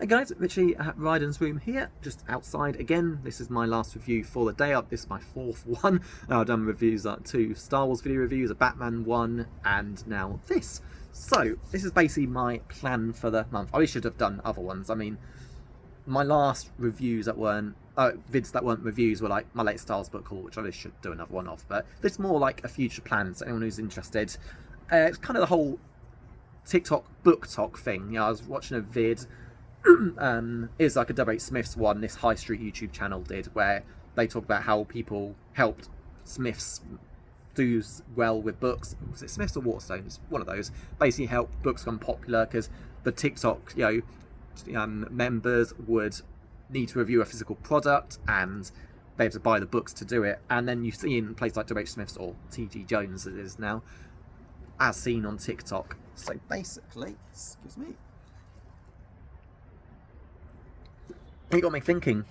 Hey guys, Richie at Ryden's Room here, just outside again. This is my last review for the day. This is my fourth one. I've done reviews, like 2 Star Wars video reviews, a Batman one, and now this. So, this is basically my plan for the month. I should have done other ones. I mean, my last reviews that weren't, vids that weren't reviews were like my latest Star Wars book haul, which I should do another one of. But this is more like a future plan, so anyone who's interested. It's kind of the whole TikTok book talk thing. You know, I was watching a vid. Is like a W.H. Smith's one this High Street YouTube channel did, where they talk about how people helped Smiths do well with books. Was it Smiths or Waterstones? One of those. Basically helped books become popular because the TikTok members would need to review a physical product and they had to buy the books to do it. And then you see in places like W.H. Smith's or T.G. Jones, it is now, as seen on TikTok. So basically, excuse me. It got me thinking. You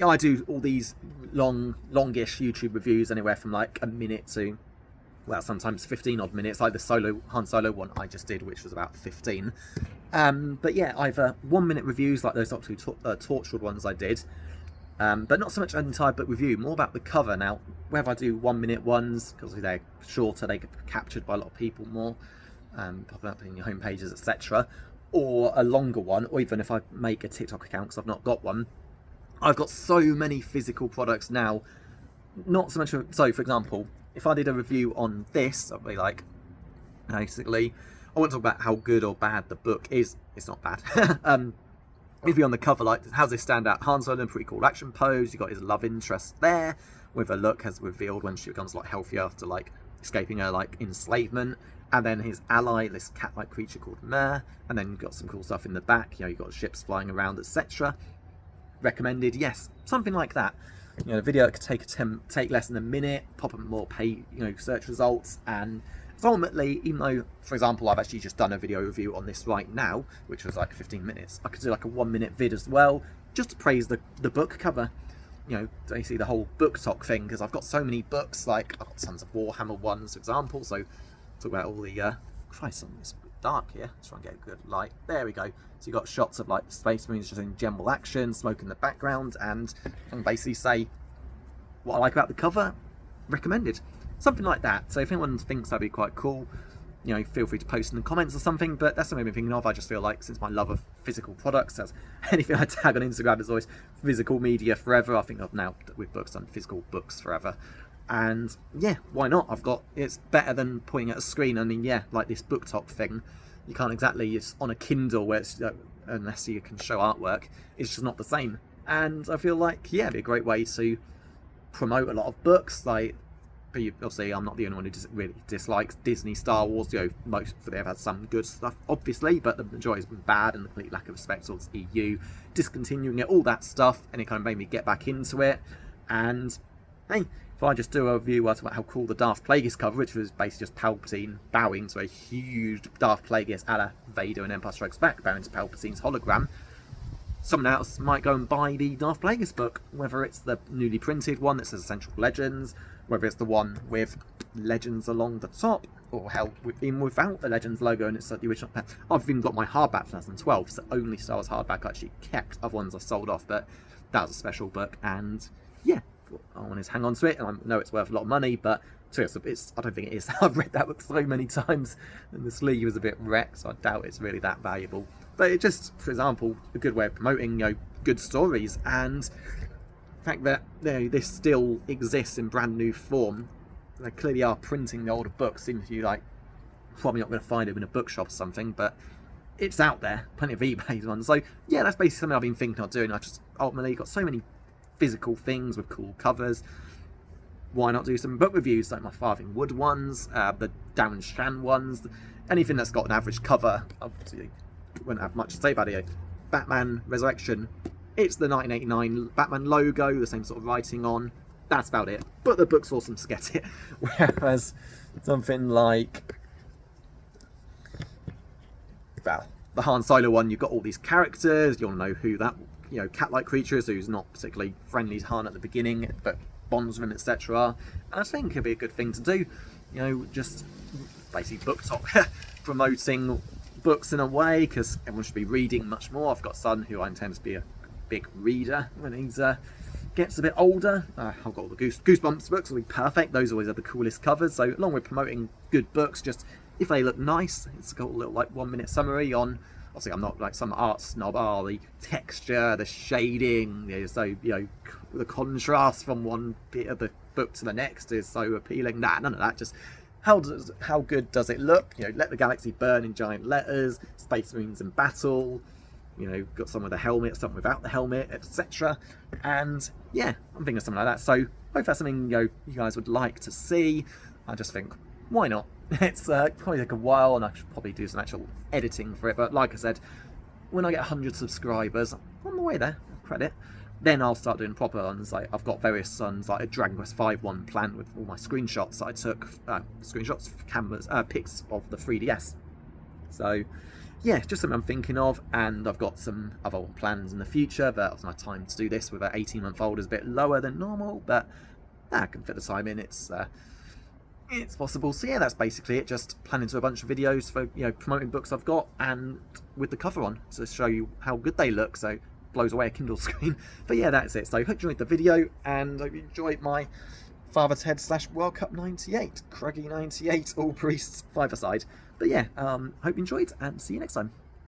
know, I do all these longish YouTube reviews, anywhere from like a minute to, well, sometimes 15 odd minutes, like the Han Solo one I just did, which was about 15. But yeah, either 1 minute reviews like those Doctor Who Torchwood ones I did, but not so much an entire book review, more about the cover. Now, whether I do 1 minute ones, because they're shorter, they get captured by a lot of people more, popping up in your home pages, etc., or a longer one, or even if I make a TikTok account because I've not got one. I've got so many physical products now, not so much. So for example, if I did a review on this, I'd be like, basically, I won't talk about how good or bad the book is. It's not bad. It'd be on the cover, like, how's this stand out? Han Solo in pretty cool action pose. You got his love interest there, with a look as revealed when she becomes like healthier after like escaping her like enslavement. And then his ally, this cat-like creature called Mare. And then you've got some cool stuff in the back. You know, you've got ships flying around, etc. Recommended, yes, something like that. You know, the video could take less than a minute, pop up more search results, and ultimately, even though, for example, I've actually just done a video review on this right now, which was like 15 minutes, I could do like a 1 minute vid as well, just to praise the book cover. You know, basically the whole book talk thing, because I've got so many books, like I've got tons of Warhammer ones, for example, so talk about all the Christ, it's a bit dark here. Let's try and get a good light. There we go. So you got shots of like Space Marines just in general action, smoke in the background, and basically say what I like about the cover. Recommended, something like that. So if anyone thinks that'd be quite cool, you know, feel free to post in the comments or something. But that's something I've been thinking of. I just feel like, since my love of physical products, as anything I tag on Instagram is always physical media forever. I think I've now with books done physical books forever. And yeah, why not? It's better than pointing at a screen. I mean, yeah, like this book talk thing, you can't exactly, it's on a Kindle where it's, unless you can show artwork, it's just not the same. And I feel like, yeah, it'd be a great way to promote a lot of books. Like, obviously, I'm not the only one who really dislikes Disney, Star Wars. You know, most of them have had some good stuff, obviously, but the majority has been bad, and the complete lack of respect towards EU, discontinuing it, all that stuff, and it kind of made me get back into it. And hey, if I just do a review about how cool the Darth Plagueis cover, which was basically just Palpatine bowing to a huge Darth Plagueis a la Vader in Empire Strikes Back, bowing to Palpatine's hologram, someone else might go and buy the Darth Plagueis book, whether it's the newly printed one that says Essential Legends, whether it's the one with Legends along the top, or hell, even without the Legends logo, and it's like the original. I've even got my hardback for 2012, it's the only Star Wars hardback I actually kept. Other ones I sold off, but that was a special book, and yeah, I want to hang on to it, and I know it's worth a lot of money, but I don't think it is. I've read that book so many times, and the sleeve was a bit wrecked, so I doubt it's really that valuable. But it's just, for example, a good way of promoting, you know, good stories, and the fact that, you know, this still exists in brand new form. They clearly are printing the older books, even if you like, probably not going to find them in a bookshop or something, but it's out there, plenty of eBay ones. So yeah, that's basically something I've been thinking of doing. I just ultimately got so many physical things with cool covers. Why not do some book reviews, like my Farthing Wood ones, the Darren Shan ones, anything that's got an average cover. Obviously, wouldn't have much to say about it. Batman Resurrection, it's the 1989 Batman logo, the same sort of writing on. That's about it. But the book's awesome to get it. Whereas something like, well, the Han Solo one, you've got all these characters. You'll know who that, you know, cat-like creature is, who's not particularly friendly to Han at the beginning, but bonds with him, etc. And I think it'd be a good thing to do. You know, just basically book talk, promoting books in a way, because everyone should be reading much more. I've got a son who I intend to be a big reader when he's gets a bit older. I've got all the Goosebumps books, will be perfect. Those always have the coolest covers. So along with promoting good books, just if they look nice, it's got a little like 1 minute summary on. Obviously, I'm not like some art snob. The texture, the shading, so the contrast from one bit of the book to the next is so appealing. None of that. Just how good does it look? Let the galaxy burn in giant letters. Space Marines in battle. Got some with a helmet, some without the helmet, etc. And yeah, I'm thinking of something like that. So hope that's something you guys would like to see. I just think, why not? It's probably take a while, and I should probably do some actual editing for it. But like I said, when I get 100 subscribers, on the way there, credit, then I'll start doing proper ones. Like I've got various ones, like a Dragon Quest V one planned with all my screenshots I took, screenshots, cameras, pics of the 3DS. So yeah, just something I'm thinking of, and I've got some other plans in the future, but my time to do this with an 18-month-old is a bit lower than normal, but I can fit the time in. It's possible. So yeah, that's basically it. Just planning to do a bunch of videos for promoting books I've got, and with the cover on to show you how good they look. So it blows away a Kindle screen. But yeah, that's it. So hope you enjoyed the video, and hope you enjoyed my Father Ted / World Cup 98, Cruggy 98, all priests 5-a-side. But yeah, hope you enjoyed, and see you next time.